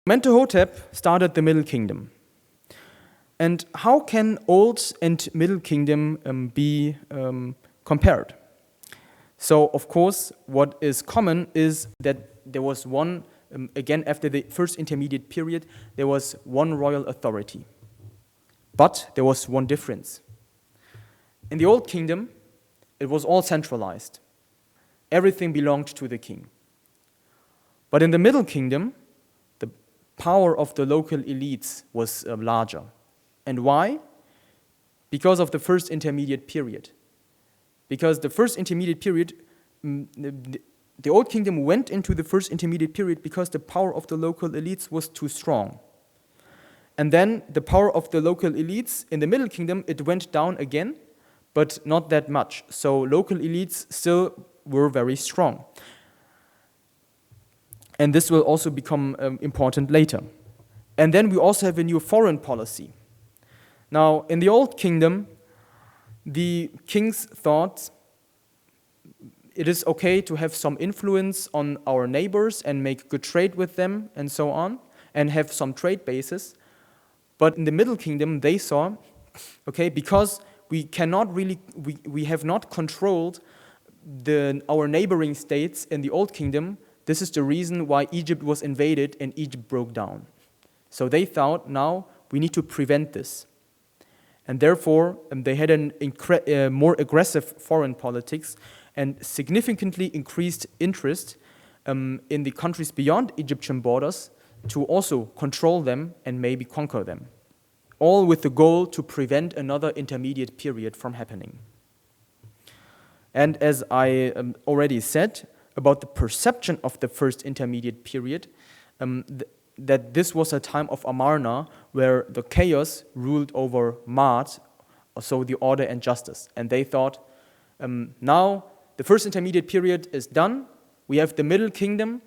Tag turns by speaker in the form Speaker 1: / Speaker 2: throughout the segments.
Speaker 1: Mentuhotep started the Middle Kingdom. And how can Old and Middle Kingdom be compared? So, of course, what is common is that there was one, again, after the first intermediate period, there was one royal authority. But there was one difference. In the Old Kingdom, it was all centralized. Everything belonged to the king. But in the Middle Kingdom, the power of the local elites was larger. And why? Because of the first intermediate period. Because the first intermediate period, the Old Kingdom went into the first intermediate period because the power of the local elites was too strong. And then the power of the local elites in the Middle Kingdom, it went down again, but not that much. So local elites still were very strong. And this will also become important later. And then we also have a new foreign policy. Now, in the Old Kingdom, the kings thought it is okay to have some influence on our neighbors and make good trade with them and so on, and have some trade bases. But in the Middle Kingdom, they saw, okay, because we cannot really, we have not controlled our neighboring states in the Old Kingdom. This is the reason why Egypt was invaded and Egypt broke down. So they thought, now we need to prevent this. And therefore, they had a more aggressive foreign politics and significantly increased interest in the countries beyond Egyptian borders to also control them and maybe conquer them. All with the goal to prevent another intermediate period from happening. And as I already said about the perception of the first intermediate period, that this was a time of Amarna where the chaos ruled over Maat, so the order and justice. And they thought, now the first intermediate period is done, we have the Middle Kingdom,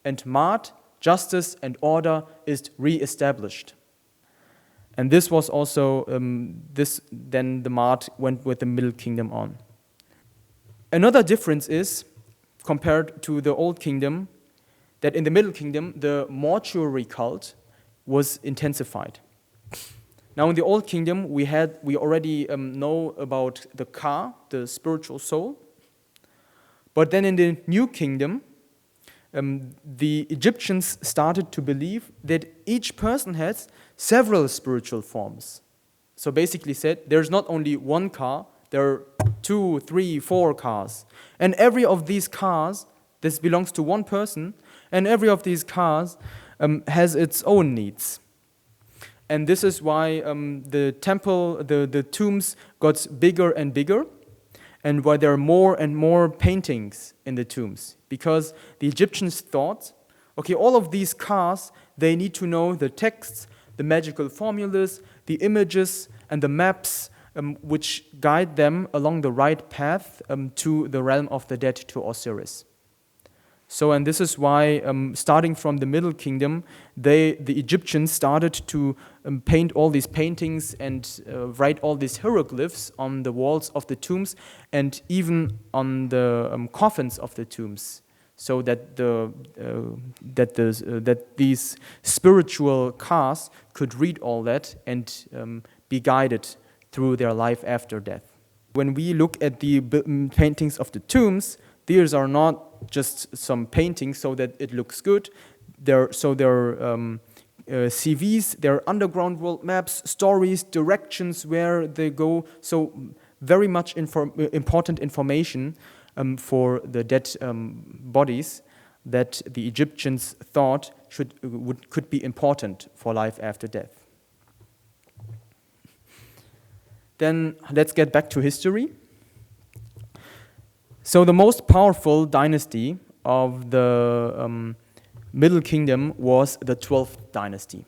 Speaker 1: and Maat, justice and order is re-established. And this was also, then the Maat went with the Middle Kingdom on. Another difference is, compared to the Old Kingdom, that in the Middle Kingdom, the mortuary cult was intensified. Now in the Old Kingdom, we already know about the Ka, the spiritual soul. But then in the New Kingdom, the Egyptians started to believe that each person has several spiritual forms. So basically said, there's not only one Ka, there are 2, 3, 4 Kas. And every of these Kas, this belongs to one person, and every of these Kas has its own needs. And this is why the temple, the tombs got bigger and bigger, and why there are more and more paintings in the tombs. Because the Egyptians thought, okay, all of these Kas, they need to know the texts, the magical formulas, the images, and the maps, which guide them along the right path to the realm of the dead, to Osiris. So, and this is why, starting from the Middle Kingdom, the Egyptians started to paint all these paintings and write all these hieroglyphs on the walls of the tombs and even on the coffins of the tombs, so that that these spiritual Kas could read all that and be guided through their life after death. When we look at the paintings of the tombs, these are not just some paintings so that it looks good. They're CVs, they're underground world maps, stories, directions where they go. So very much important information for the dead bodies that the Egyptians thought could be important for life after death. Then let's get back to history. So the most powerful dynasty of the Middle Kingdom was the 12th dynasty.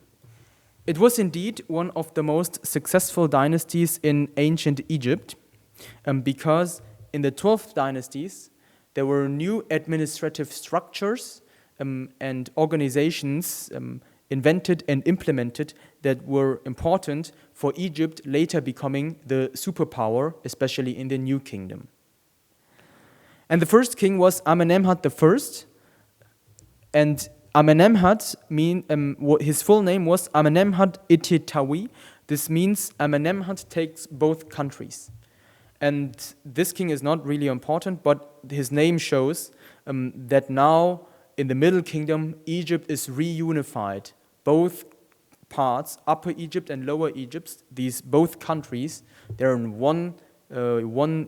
Speaker 1: It was indeed one of the most successful dynasties in ancient Egypt because in the 12th dynasties there were new administrative structures and organizations invented and implemented that were important for Egypt later becoming the superpower, especially in the New Kingdom. And the first king was Amenemhat I, and Amenemhat his full name was Amenemhat Ititawi. This means Amenemhat takes both countries. And this king is not really important, but his name shows that now in the Middle Kingdom, Egypt is reunified. Both parts, Upper Egypt and Lower Egypt, these both countries, they're in one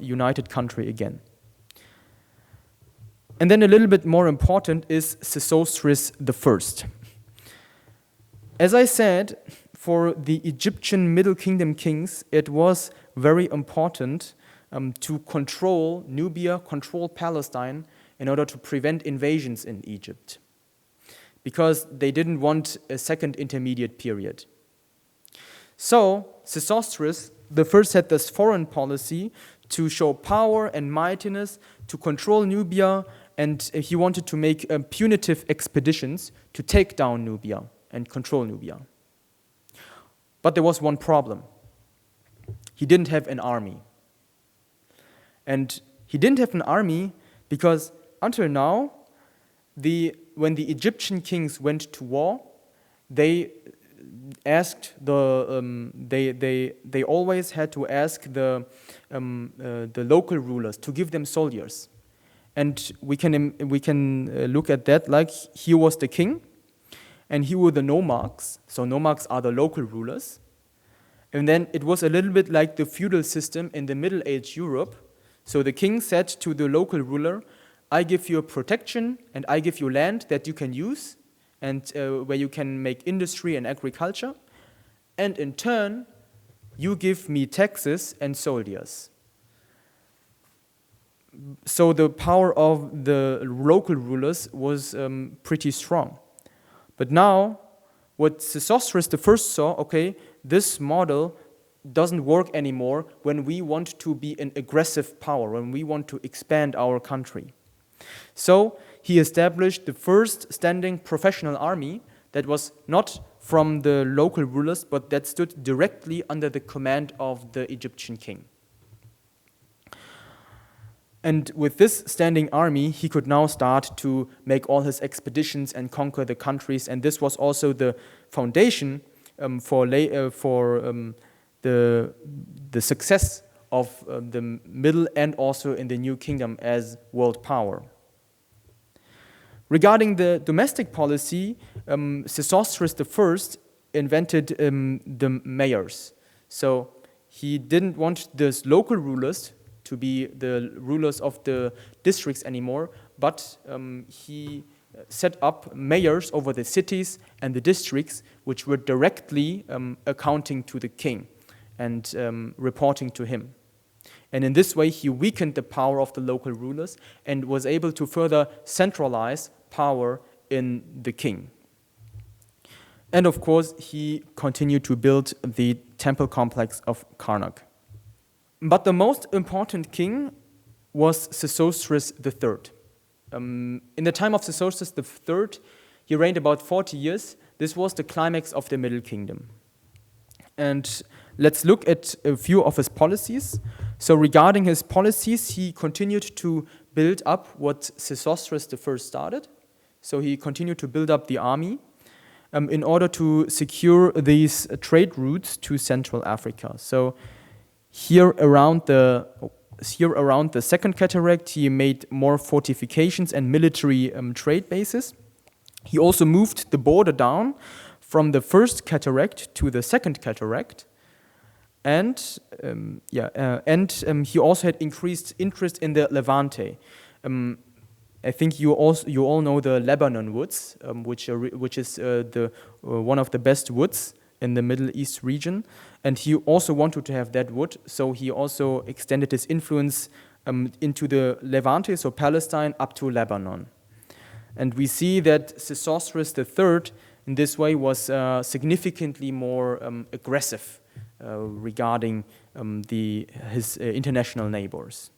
Speaker 1: united country again. And then a little bit more important is Sesostris I. As I said, for the Egyptian Middle Kingdom kings, it was very important to control Nubia, control Palestine, in order to prevent invasions in Egypt, because they didn't want a second intermediate period. So Sesostris I had this foreign policy to show power and mightiness, to control Nubia, and he wanted to make punitive expeditions to take down Nubia and control Nubia. But there was one problem. He didn't have an army. And he didn't have an army because until now, when the Egyptian kings went to war, they asked they always had to ask the local rulers to give them soldiers. And we can look at that like he was the king, and he were the nomarchs. So nomarchs are the local rulers. And then it was a little bit like the feudal system in the Middle Age Europe. So the king said to the local ruler, I give you protection and I give you land that you can use and where you can make industry and agriculture. And in turn, you give me taxes and soldiers. So the power of the local rulers was pretty strong. But now, what Sesostris I saw, okay, this model doesn't work anymore when we want to be an aggressive power, when we want to expand our country. So he established the first standing professional army that was not from the local rulers, but that stood directly under the command of the Egyptian king. And with this standing army, he could now start to make all his expeditions and conquer the countries. And this was also the foundation for the success of the Middle and also in the New Kingdom as world power. Regarding the domestic policy, Sesostris I invented the mayors. So he didn't want those local rulers to be the rulers of the districts anymore, but he set up mayors over the cities and the districts, which were directly accounting to the king and reporting to him. And in this way, he weakened the power of the local rulers and was able to further centralize power in the king. And of course, he continued to build the temple complex of Karnak. But the most important king was Sesostris III. In the time of Sesostris III, he reigned about 40 years. This was the climax of the Middle Kingdom. And let's look at a few of his policies. So regarding his policies, he continued to build up what Sesostris I started. So he continued to build up the army in order to secure these trade routes to Central Africa. So here around the Second Cataract, he made more fortifications and military trade bases. He also moved the border down from the First Cataract to the Second Cataract. And he also had increased interest in the Levante. I think you all know the Lebanon woods, which is one of the best woods in the Middle East region. And he also wanted to have that wood, so he also extended his influence into the Levante, so Palestine, up to Lebanon. And we see that Sesostris III, in this way, was significantly more aggressive regarding his international neighbors.